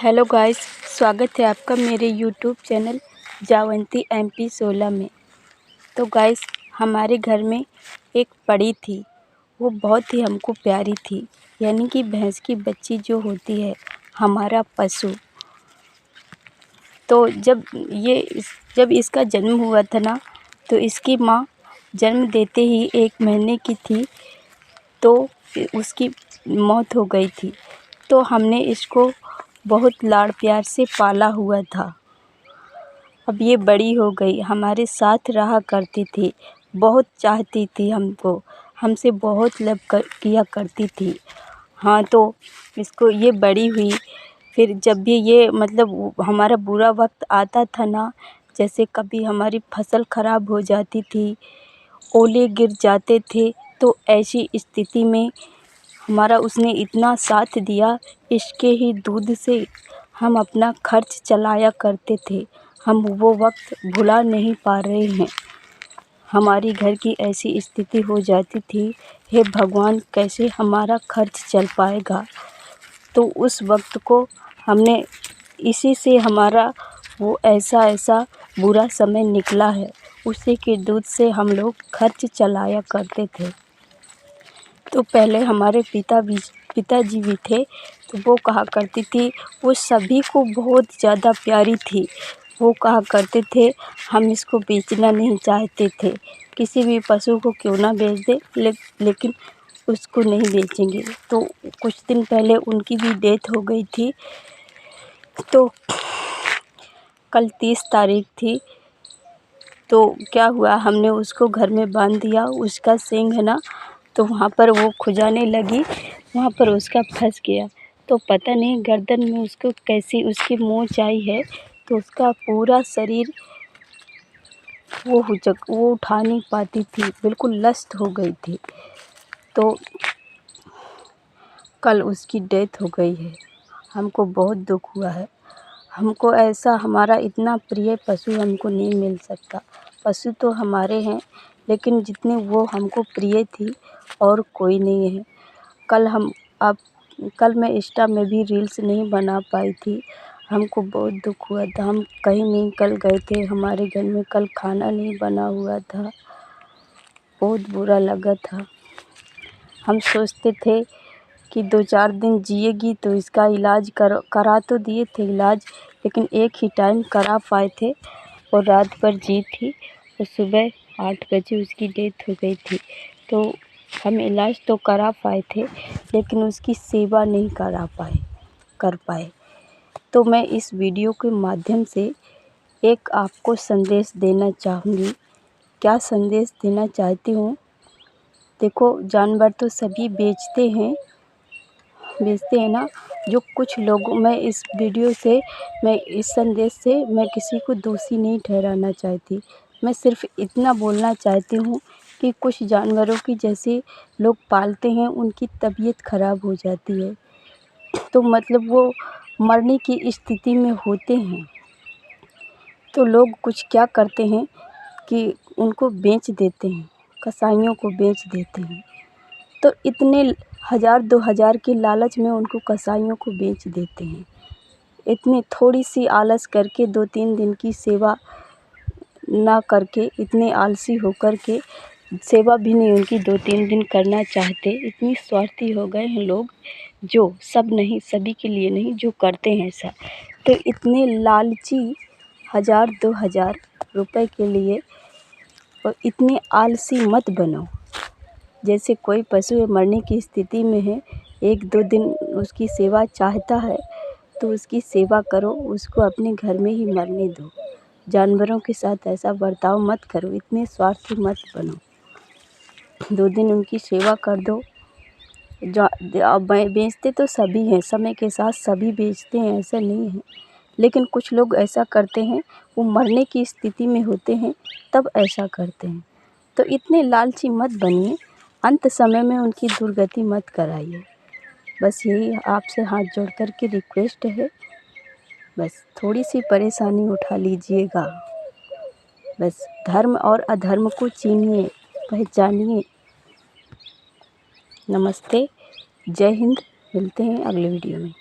Hello guys, स्वागत है आपका मेरे यूट्यूब चैनल जावंती MP 16 में। तो गाइस, हमारे घर में एक पड़ी थी, वो बहुत ही हमको प्यारी थी, यानी कि भैंस की बच्ची जो होती है, हमारा पशु। तो जब इसका जन्म हुआ था ना, तो इसकी माँ जन्म देते ही 1 महीने की थी, तो उसकी मौत हो गई थी। तो हमने इसको बहुत लाड़ प्यार से पाला हुआ था। अब ये बड़ी हो गई, हमारे साथ रहा करती थी, बहुत चाहती थी हमको, हमसे बहुत लव किया करती थी। हाँ, तो इसको ये बड़ी हुई, फिर जब भी ये मतलब हमारा बुरा वक्त आता था ना, जैसे कभी हमारी फसल ख़राब हो जाती थी, ओले गिर जाते थे, तो ऐसी स्थिति में हमारा उसने इतना साथ दिया। इसके ही दूध से हम अपना खर्च चलाया करते थे। हम वो वक्त भुला नहीं पा रहे हैं। हमारी घर की ऐसी स्थिति हो जाती थी, हे भगवान, कैसे हमारा खर्च चल पाएगा। तो उस वक्त को हमने इसी से हमारा वो ऐसा बुरा समय निकला है। उसी के दूध से हम लोग खर्च चलाया करते थे। तो पहले हमारे पिताजी भी थे, तो वो कहा करती थी, वो सभी को बहुत ज़्यादा प्यारी थी। वो कहा करते थे, हम इसको बेचना नहीं चाहते थे, किसी भी पशु को क्यों ना बेच दे, लेकिन उसको नहीं बेचेंगे। तो कुछ दिन पहले उनकी भी डेथ हो गई थी। तो कल 30 तारीख थी, तो क्या हुआ, हमने उसको घर में बांध दिया। उसका सींग है ना, तो वहाँ पर वो खुजाने लगी, वहाँ पर उसका फंस गया। तो पता नहीं गर्दन में उसको कैसी उसकी मोच आई है, तो उसका पूरा शरीर वो उठा नहीं पाती थी, बिल्कुल लस्त हो गई थी। तो कल उसकी डेथ हो गई है। हमको बहुत दुख हुआ है। हमको ऐसा हमारा इतना प्रिय पशु हमको नहीं मिल सकता। पशु तो हमारे हैं, लेकिन जितने वो हमको प्रिय थी और कोई नहीं है। कल मैं इंस्टा में भी रील्स नहीं बना पाई थी। हमको बहुत दुख हुआ था। हम कहीं नहीं कल गए थे, हमारे घर में कल खाना नहीं बना हुआ था, बहुत बुरा लगा था। हम सोचते थे कि 2-4 दिन जिएगी तो इसका इलाज करा तो दिए थे इलाज, लेकिन एक ही टाइम करा पाए थे और रात भर जी थी, और सुबह 8 बजे उसकी डेथ हो गई थी। तो हम इलाज तो करा पाए थे, लेकिन उसकी सेवा नहीं कर पाए। तो मैं इस वीडियो के माध्यम से एक आपको संदेश देना चाहूँगी। क्या संदेश देना चाहती हूँ, देखो, जानवर तो सभी बेचते हैं ना। जो कुछ लोग, मैं इस वीडियो से, मैं इस संदेश से मैं किसी को दोषी नहीं ठहराना चाहती। मैं सिर्फ़ इतना बोलना चाहती हूँ कि कुछ जानवरों की जैसे लोग पालते हैं, उनकी तबीयत ख़राब हो जाती है, तो मतलब वो मरने की स्थिति में होते हैं, तो लोग कुछ क्या करते हैं कि उनको बेच देते हैं, कसाइयों को बेच देते हैं। तो इतने 1000-2000 के लालच में उनको कसाइयों को बेच देते हैं। इतनी थोड़ी सी आलस करके 2-3 दिन की सेवा ना करके, इतने आलसी होकर के सेवा भी नहीं उनकी 2-3 दिन करना चाहते। इतनी स्वार्थी हो गए हैं लोग, जो सब नहीं, सभी के लिए नहीं, जो करते हैं ऐसा। तो इतने लालची 1000-2000 रुपए के लिए, और इतने आलसी मत बनो। जैसे कोई पशु मरने की स्थिति में है, 1-2 दिन उसकी सेवा चाहता है, तो उसकी सेवा करो, उसको अपने घर में ही मरने दो। जानवरों के साथ ऐसा बर्ताव मत करो, इतने स्वार्थी मत बनो। 2 दिन उनकी सेवा कर दो। बेचते तो सभी हैं, समय के साथ सभी बेचते हैं, ऐसा नहीं है, लेकिन कुछ लोग ऐसा करते हैं, वो मरने की स्थिति में होते हैं तब ऐसा करते हैं। तो इतने लालची मत बनिए, अंत समय में उनकी दुर्गति मत कराइए। बस यही आपसे हाथ जोड़ कर के रिक्वेस्ट है। बस थोड़ी सी परेशानी उठा लीजिएगा। बस धर्म और अधर्म को चीनिए, पहचानिए। नमस्ते, जय हिंद। मिलते हैं अगले वीडियो में।